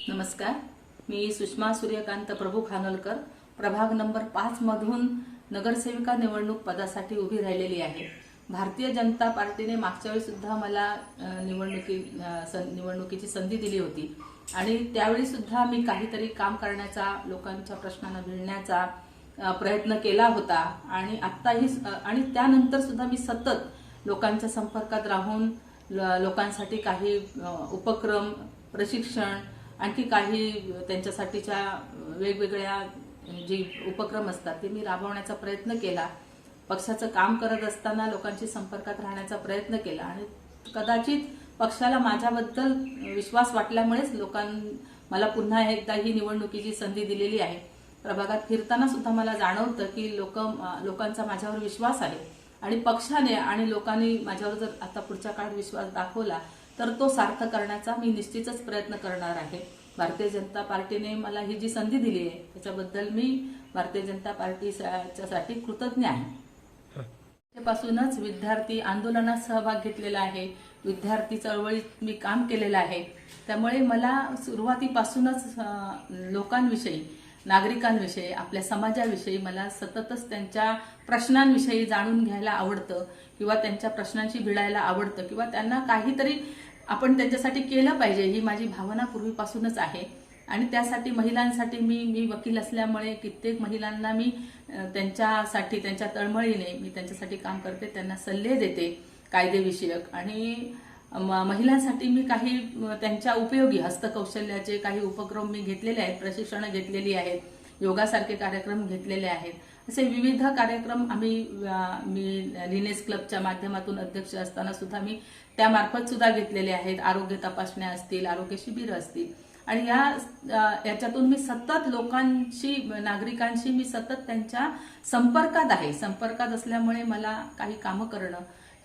नमस्कार, मी सुषमा सूर्यकांत प्रभू खानोलकर प्रभाग नंबर 5 मधून नगरसेविका निवडणूक पदासाठी उभी राहिलेली आहे। भारतीय जनता पार्टीने मागच्या वेळी सुद्धा मला निवडणुकीची संधी दिली होती आणि त्यावेळी सुद्धा मी काहीतरी काम करण्याचा, लोकांच्या प्रश्नांना भिडण्याचा प्रयत्न केला होता आणि आत्ताही आणि त्यानंतर सुद्धा मी सतत लोकांच्या संपर्कात राहून लोकांसाठी काही उपक्रम, प्रशिक्षण, आणखी काही त्यांच्यासाठीच्या वेगवेगळ्या जे उपक्रम असतात ते मी राबवण्याचा प्रयत्न केला। पक्षाचं काम करत असताना लोकांशी संपर्कात राहण्याचा प्रयत्न केला आणि कदाचित पक्षाला माझ्याबद्दल विश्वास वाटल्यामुळेच मला पुन्हा एकदा ही निवडणुकीची संधी दिलेली आहे। प्रभागात फिरताना सुद्धा मला जाणवतं की लोकांचा माझ्यावर विश्वास आहे आणि पक्षाने आणि लोकांनी माझ्यावर जर आता पुढच्या काळात विश्वास दाखवला तर तो सार्थ करण्याचा मी निश्चितच प्रयत्न करणार आहे। भारतीय जनता पार्टीने मला ही जी संधी दिली आहे त्याच्याबद्दल मी भारतीय जनता पार्टीसाठी कृतज्ञ आहे। त्यापासूनच विद्यार्थी आंदोलनात सहभाग घेतलेला आहे, विद्यार्थी चळवळीत मी काम केलेलं आहे। त्यामुळे मला सुरुवातीपासूनच लोकांविषयी, नागरिकांविषयी, आपल्या समाजाविषयी मला सततच त्यांच्या प्रश्नांविषयी जाणून घ्यायला आवडतं किंवा त्यांच्या प्रश्नांशी भिडायला आवडतं किंवा त्यांना काहीतरी आपण त्यांच्यासाठी केलं पाहिजे ही माझी भावना पूर्वीपासूनच आहे। आणि त्यासाठी महिलांसाठी मी वकील असल्यामुळे कित्येक महिलांना मी त्यांच्यासाठी, त्यांच्या तळमळीने मी त्यांच्यासाठी काम करते, त्यांना सल्ले देते कायदेविषयक आणि महिलांसाठी मी काही त्यांच्या उपयोगी हस्तकौशल्याचे काही उपक्रम मी घेतलेले आहेत, प्रशिक्षण घेतलेली आहेत, योगासारखे कार्यक्रम घेतलेले आहेत। असे विविध कार्यक्रम मी लिनेस क्लबच्या माध्यमातून अध्यक्ष असताना सुद्धा मी त्यामार्फत सुद्धा घेतलेले आहेत। आरोग्य तपासण्या असतील, आरोग्य शिबिर असतील आणि याच्यातून मी सतत लोकांशी, नागरिकांशी मी सतत त्यांच्या संपर्कात आहे। संपर्कात असल्यामुळे मला काही कामं करणं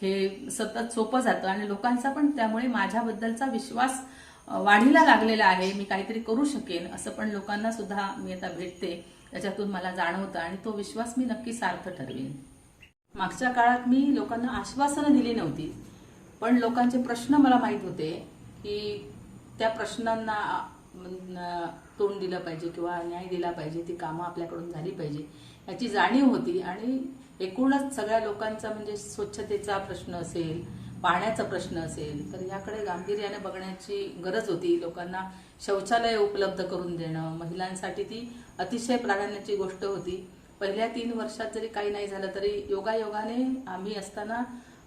हे सतत सोपं जातं आणि लोकांचा पण त्यामुळे माझ्याबद्दलचा विश्वास वाढीला लागलेला आहे। मी काहीतरी करू शकेन असं पण लोकांना सुद्धा मी आता भेटते, त्याच्यातून मला जाणवतं आणि तो विश्वास मी नक्की सार्थ ठरवीन। मागच्या काळात मी लोकांना आश्वासनं दिली नव्हती, पण लोकांचे प्रश्न मला माहीत होते की त्या प्रश्नांना तोंड दिलं पाहिजे किंवा न्याय दिला पाहिजे, ती कामं आपल्याकडून झाली पाहिजे याची जाणीव होती। आणि एकूणच सगळ्या लोकांचा म्हणजे स्वच्छतेचा प्रश्न असेल, पाण्याचा प्रश्न असेल तर याकडे गांभीर्याने बघण्याची गरज होती। लोकांना शौचालय उपलब्ध करून देणं महिलांसाठी ती अतिशय प्राधान्याची गोष्ट होती। पहिल्या 3 वर्षात जरी काही नाही झालं तरी योगायोगाने आम्ही असताना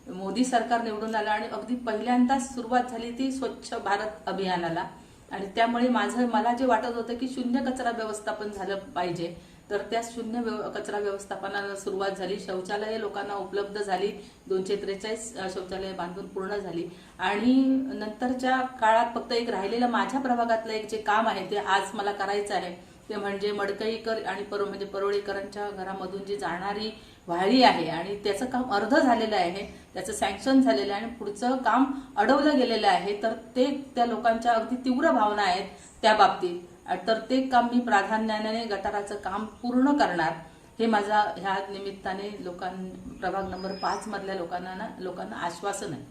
मोदी सरकार निवडून आलं आणि अगदी पहिल्यांदाच सुरुवात झाली ती स्वच्छ भारत अभियानाला आणि त्यामुळे मला जे वाटत होतं की शून्य कचरा व्यवस्थापन झालं पाहिजे तर त्या शून्य कचरा व्यवस्थापनाला सुरुवात झाली। शौचालये लोकांना उपलब्ध झाली, 243 शौचालये बांधून पूर्ण झाली आणि नंतरच्या काळात फक्त एक राहिलेलं माझ्या प्रभागातलं एक जे काम आहे ते आज मला करायचं आहे ते म्हणजे मडकईकर आणि परोळीकरांच्या घरामधून जी जाणारी वाहळी आहे आणि त्याचं काम अर्ध झालेलं आहे, त्याचं सँक्शन झालेलं आहे आणि पुढचं काम अडवलं गेलेलं आहे। तर ते त्या लोकांच्या अगदी तीव्र भावना आहेत त्या बाबतीत, तर ते काम मी प्राधान्याने गटाराचं काम पूर्ण करणार हे माझा ह्या निमित्ताने प्रभाग नंबर 5 मधल्या लोकांना आश्वासन आहे।